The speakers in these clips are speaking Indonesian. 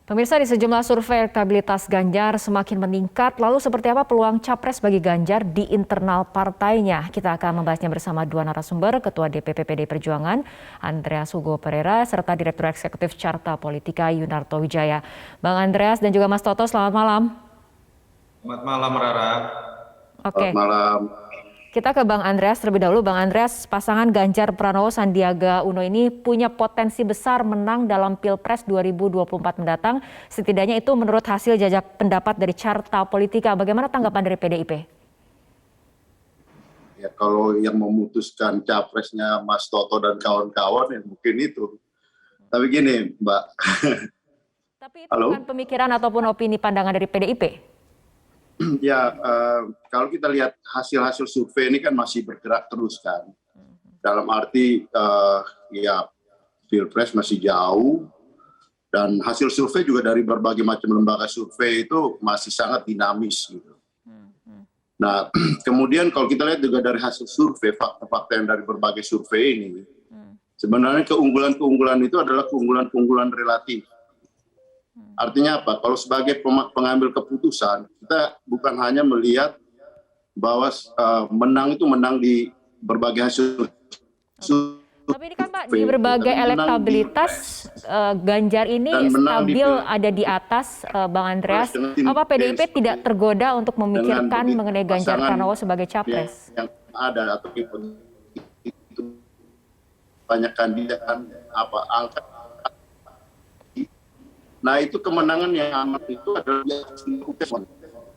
Pemirsa, di sejumlah survei elektabilitas Ganjar semakin meningkat. Lalu seperti apa peluang capres bagi Ganjar di internal partainya? Kita akan membahasnya bersama dua narasumber, Ketua DPP PDI Perjuangan Andreas Hugo Pereira serta Direktur Eksekutif Carta Politika Yunarto Wijaya. Bang Andreas dan juga Mas Toto, selamat malam. Selamat malam, Rara. Oke. Selamat malam. Kita ke Bang Andreas terlebih dahulu. Bang Andreas, pasangan Ganjar Pranowo Sandiaga Uno ini punya potensi besar menang dalam Pilpres 2024 mendatang. Setidaknya itu menurut hasil jajak pendapat dari Carta Politika. Bagaimana tanggapan dari PDIP? Ya, kalau yang memutuskan capresnya Mas Toto dan kawan-kawan ya mungkin itu. Tapi gini, Mbak. Tapi itu bukan pemikiran ataupun opini pandangan dari PDIP? Ya, kalau kita lihat hasil-hasil survei ini kan masih bergerak terus kan. Dalam arti ya Pilpres masih jauh dan hasil survei juga dari berbagai macam lembaga survei itu masih sangat dinamis gitu. Nah, kemudian kalau kita lihat juga dari hasil survei, fakta-fakta yang dari berbagai survei ini, sebenarnya keunggulan-keunggulan itu adalah keunggulan-keunggulan relatif. Artinya apa? Kalau sebagai pengambil keputusan, kita bukan hanya melihat bahwa menang itu menang di berbagai hasil. Tapi ini kan Pak, di berbagai elektabilitas Ganjar ini stabil ada di atas Bang Andreas. Apa PDIP tidak tergoda untuk memikirkan mengenai Ganjar Pranowo sebagai capres? Yang ada atau itu banyak kandidat apa angka. Nah itu kemenangan yang amat itu adalah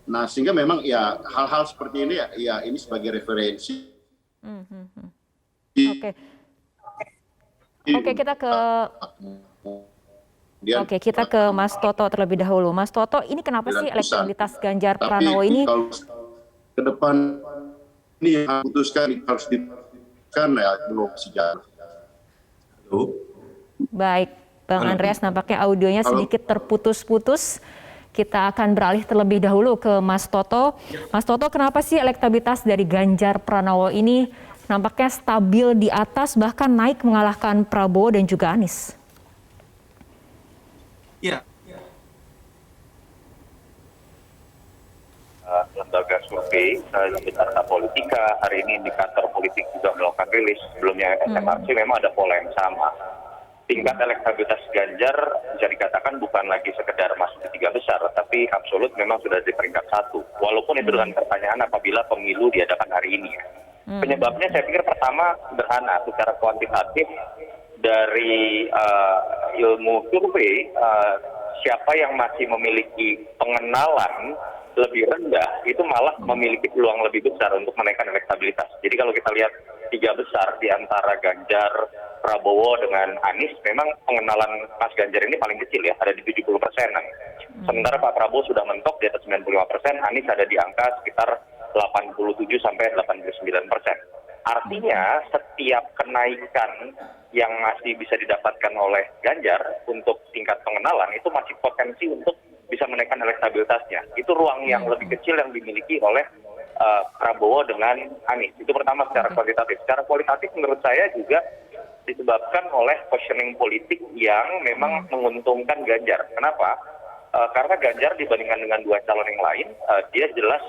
nah sehingga memang ya hal-hal seperti ini ya ini sebagai referensi. Oke, kita ke Mas Toto terlebih dahulu. Mas Toto, ini kenapa sih elektabilitas Ganjar Pranowo ini? Ke depan ini yang putuskan harus diputuskan ya belum sejarah. Baik. Bang Andreas, nampaknya audionya sedikit terputus-putus. Kita akan beralih terlebih dahulu ke Mas Toto. Mas Toto, kenapa sih elektabilitas dari Ganjar Pranowo ini nampaknya stabil di atas, bahkan naik mengalahkan Prabowo dan juga Anies? Iya. Lembaga survei, Carta Politika, hari ini indikator politik juga melakukan rilis. Sebelumnya SMRC memang ada pola yang sama. Tingkat elektabilitas Ganjar bisa dikatakan bukan lagi sekedar masuk di 3 besar, tapi absolut memang sudah di peringkat 1. Walaupun itu dengan pertanyaan apabila pemilu diadakan hari ini. Penyebabnya saya pikir pertama sederhana, secara kuantitatif dari ilmu survei, siapa yang masih memiliki pengenalan lebih rendah itu malah memiliki peluang lebih besar untuk menaikkan elektabilitas. Jadi kalau kita lihat 3 besar di antara Ganjar, Prabowo dengan Anies, memang pengenalan Mas Ganjar ini paling kecil ya, ada di 70%-an. Sementara Pak Prabowo sudah mentok di atas 95%, Anies ada di angka sekitar 87 sampai 89%. Artinya setiap kenaikan yang masih bisa didapatkan oleh Ganjar untuk tingkat pengenalan itu masih potensi untuk bisa menaikkan elektabilitasnya. Itu ruang yang lebih kecil yang dimiliki oleh Prabowo dengan Anies. Itu pertama secara kuantitatif. Secara kualitatif menurut saya juga disebabkan oleh positioning politik yang memang menguntungkan Ganjar. Kenapa? Karena Ganjar dibandingkan dengan 2 calon yang lain, dia jelas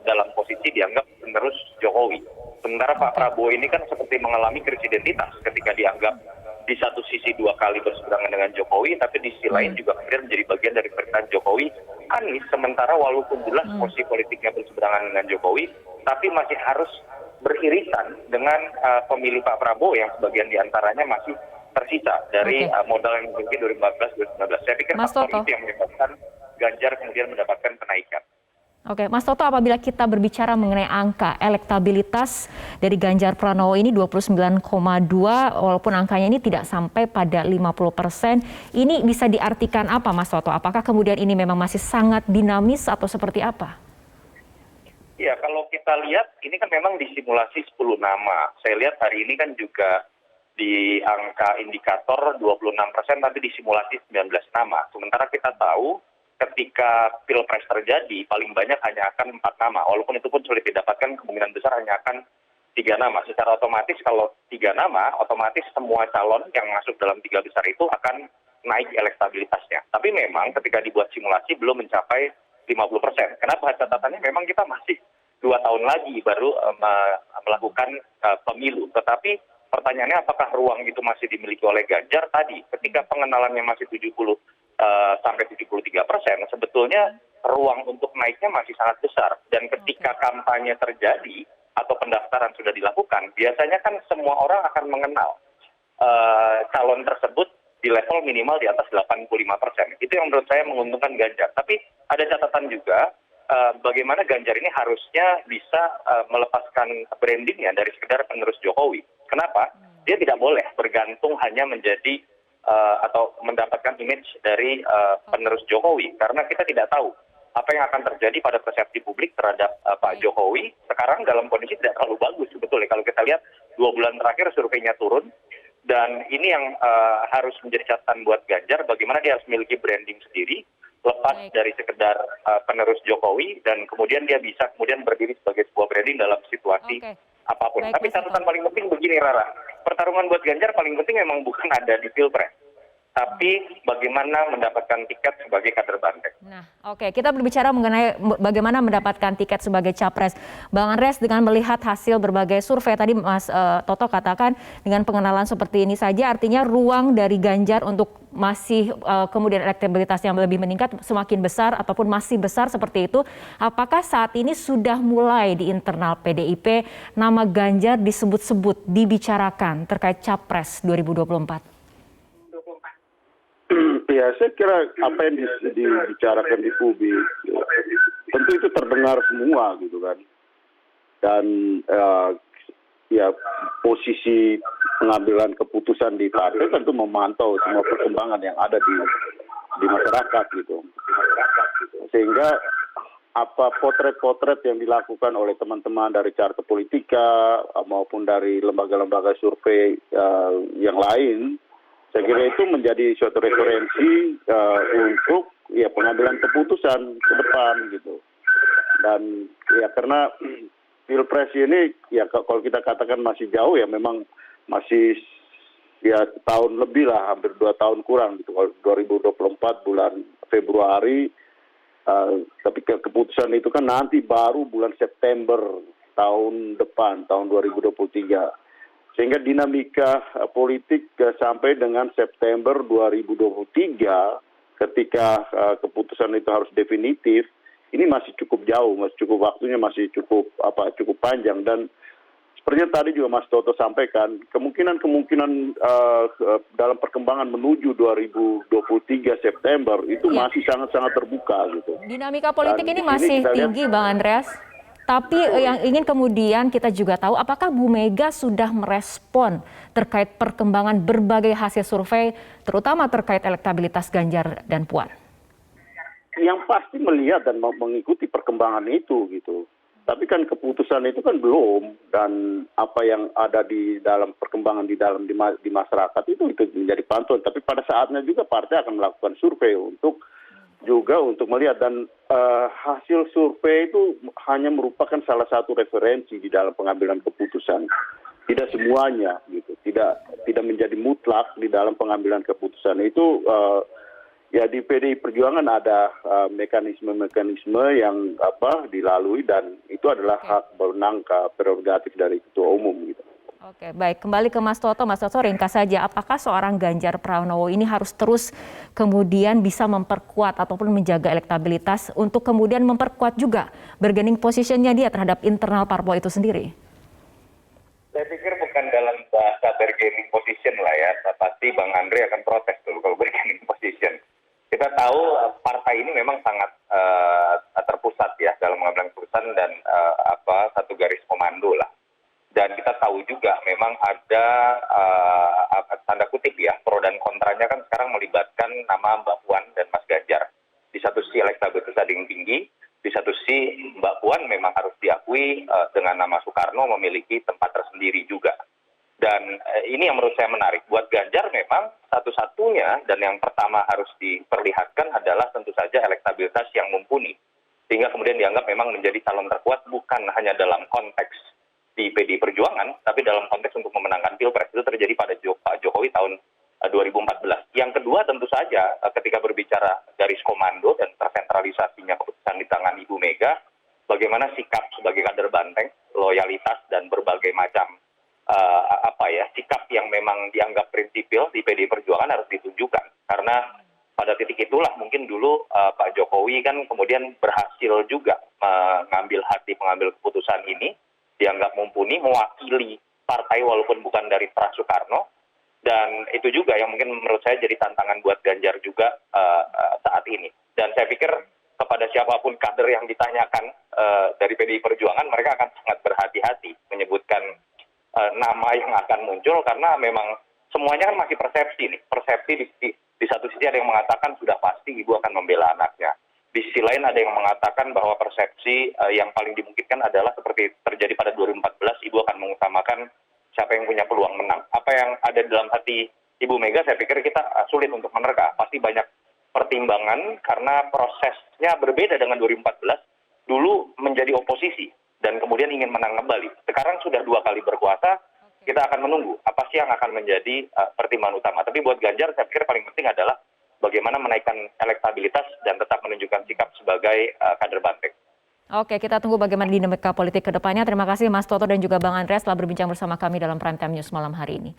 dalam posisi dianggap penerus Jokowi. Sementara Pak Prabowo ini kan seperti mengalami krisis identitas ketika dianggap di satu sisi 2 kali berseberangan dengan Jokowi, tapi di sisi lain juga kemudian menjadi bagian dari pemerintahan Jokowi. Anies sementara walaupun jelas posisi politiknya berseberangan dengan Jokowi, tapi masih harus beririsan dengan pemilih Pak Prabowo yang sebagian diantaranya masih tersisa dari modal yang dimiliki 2014-2019. Saya pikir faktor itu yang menyebabkan Ganjar kemudian mendapatkan kenaikan. Oke, Mas Toto, apabila kita berbicara mengenai angka elektabilitas dari Ganjar Pranowo ini 29,2, walaupun angkanya ini tidak sampai pada 50%, ini bisa diartikan apa Mas Toto? Apakah kemudian ini memang masih sangat dinamis atau seperti apa? Ya, kalau kita lihat ini kan memang disimulasi 10 nama. Saya lihat hari ini kan juga di angka indikator 26%, tapi disimulasi 19 nama. Sementara kita tahu ketika Pilpres terjadi, paling banyak hanya akan 4 nama. Walaupun itu pun sulit didapatkan, kemungkinan besar hanya akan 3 nama. Secara otomatis kalau 3 nama, otomatis semua calon yang masuk dalam 3 besar itu akan naik elektabilitasnya. Tapi memang ketika dibuat simulasi belum mencapai 50%. Kenapa? Catatannya memang kita masih 2 tahun lagi baru melakukan pemilu. Tetapi pertanyaannya apakah ruang itu masih dimiliki oleh Ganjar tadi? Ketika pengenalannya masih 70 sampai 73%, sebetulnya ruang untuk naiknya masih sangat besar. Dan ketika kampanye terjadi atau pendaftaran sudah dilakukan, biasanya kan semua orang akan mengenal calon tersebut di level minimal di atas 85%. Itu yang menurut saya menguntungkan Ganjar. Tapi ada catatan juga, bagaimana Ganjar ini harusnya bisa melepaskan brandingnya dari sekedar penerus Jokowi. Kenapa? Dia tidak boleh bergantung hanya menjadi atau mendapatkan image dari penerus Jokowi. Karena kita tidak tahu apa yang akan terjadi pada persepsi publik terhadap Pak Jokowi. Sekarang dalam kondisi tidak terlalu bagus sebetulnya. Kalau kita lihat 2 bulan terakhir surveinya turun. Dan ini yang harus menjadi catatan buat Ganjar, bagaimana dia harus memiliki branding sendiri, lepas dari sekedar penerus Jokowi, dan kemudian dia bisa kemudian berdiri sebagai sebuah branding dalam situasi apapun. Tapi catatan paling penting begini, Rara, pertarungan buat Ganjar paling penting memang bukan ada di Pilpres, tapi bagaimana mendapatkan tiket sebagai kader Banteng. Nah, kita berbicara mengenai bagaimana mendapatkan tiket sebagai capres. Bang Andreas, dengan melihat hasil berbagai survei tadi Mas Toto katakan dengan pengenalan seperti ini saja, artinya ruang dari Ganjar untuk masih kemudian elektabilitas yang lebih meningkat semakin besar ataupun masih besar seperti itu. Apakah saat ini sudah mulai di internal PDIP nama Ganjar disebut-sebut, dibicarakan terkait capres 2024? Ya, saya kira apa yang dibicarakan di publik tentu itu terdengar semua gitu kan. Dan ya posisi pengambilan keputusan di partai tentu memantau semua perkembangan yang ada di masyarakat gitu. Sehingga apa potret-potret yang dilakukan oleh teman-teman dari Carta Politika maupun dari lembaga-lembaga survei yang lain, saya kira itu menjadi suatu referensi untuk ya pengambilan keputusan ke depan gitu. Dan ya karena Pilpres ini ya kalau kita katakan masih jauh, ya memang masih ya tahun lebih lah, hampir 2 tahun kurang gitu. Kalau 2024 bulan Februari, tapi keputusan itu kan nanti baru bulan September tahun depan, tahun 2023. Sehingga dinamika politik sampai dengan September 2023 ketika keputusan itu harus definitif, ini masih cukup jauh, masih cukup waktunya, masih cukup panjang. Dan sepertinya tadi juga Mas Toto sampaikan, kemungkinan dalam perkembangan menuju 2023 September itu masih sangat-sangat terbuka gitu. Dinamika politik ini masih tinggi, Bang Andreas. Tapi yang ingin kemudian kita juga tahu, apakah Bu Mega sudah merespon terkait perkembangan berbagai hasil survei, terutama terkait elektabilitas Ganjar dan Puan? Yang pasti melihat dan mengikuti perkembangan itu gitu. Tapi kan keputusan itu kan belum, dan apa yang ada di dalam perkembangan di masyarakat itu menjadi pantauan. Tapi pada saatnya juga partai akan melakukan survei untuk melihat, dan hasil survei itu hanya merupakan salah satu referensi di dalam pengambilan keputusan. Tidak semuanya gitu, tidak menjadi mutlak di dalam pengambilan keputusan itu. Ya di PDI Perjuangan ada mekanisme-mekanisme yang dilalui, dan itu adalah hak berwenang prerogatif dari ketua umum gitu. Oke, baik. Kembali ke Mas Toto. Mas Toto, ringkas saja. Apakah seorang Ganjar Pranowo ini harus terus kemudian bisa memperkuat ataupun menjaga elektabilitas untuk kemudian memperkuat juga bargaining position-nya dia terhadap internal parpol itu sendiri? Saya pikir bukan dalam bahasa bargaining position lah ya. Pasti Bang Andre akan protes dulu kalau bargaining position. Kita tahu partai ini memang sangat terpusat ya dalam mengambil keputusan dan satu garis komando lah. Dan kita tahu juga memang ada tanda kutip ya, pro dan kontranya kan sekarang melibatkan nama Mbak Puan dan Mas Ganjar. Di satu sisi elektabilitas ada yang tinggi, di satu sisi Mbak Puan memang harus diakui dengan nama Soekarno memiliki tempat tersendiri juga. Dan ini yang menurut saya menarik. Buat Ganjar memang satu-satunya dan yang pertama harus diperlihatkan adalah tentu saja elektabilitas yang mumpuni. Sehingga kemudian dianggap memang menjadi calon terkuat bukan hanya dalam konteks di PDI Perjuangan, tapi dalam konteks untuk memenangkan Pilpres. Itu terjadi pada Pak Jokowi tahun 2014. Yang kedua tentu saja ketika berbicara garis komando dan tersentralisasinya keputusan di tangan Ibu Mega, bagaimana sikap sebagai kader Banteng, loyalitas dan berbagai macam sikap yang memang dianggap prinsipil di PDI Perjuangan harus ditunjukkan. Karena pada titik itulah mungkin dulu Pak Jokowi kan kemudian berhasil juga mengambil hati pengambil keputusan ini, dianggap mumpuni mewakili partai walaupun bukan dari Pras Soekarno, dan itu juga yang mungkin menurut saya jadi tantangan buat Ganjar juga saat ini. Dan saya pikir kepada siapapun kader yang ditanyakan dari PDI Perjuangan, mereka akan sangat berhati-hati menyebutkan nama yang akan muncul, karena memang semuanya kan masih persepsi nih. Persepsi di satu sisi ada yang mengatakan sudah pasti ibu akan membela anaknya. Di sisi lain ada yang mengatakan bahwa persepsi yang paling dimungkinkan adalah seperti terjadi pada 2014, ibu akan mengutamakan siapa yang punya peluang menang. Apa yang ada di dalam hati Ibu Mega, saya pikir kita sulit untuk menerka. Pasti banyak pertimbangan karena prosesnya berbeda dengan 2014. Dulu menjadi oposisi dan kemudian ingin menang kembali. Sekarang sudah 2 kali berkuasa, kita akan menunggu apa sih yang akan menjadi pertimbangan utama. Tapi buat Ganjar saya pikir paling penting adalah bagaimana menaikkan elektabilitas dan tetap menunjukkan sikap sebagai kader Banteng. Oke, kita tunggu bagaimana dinamika politik ke depannya. Terima kasih Mas Toto dan juga Bang Andreas telah berbincang bersama kami dalam Prime Time News malam hari ini.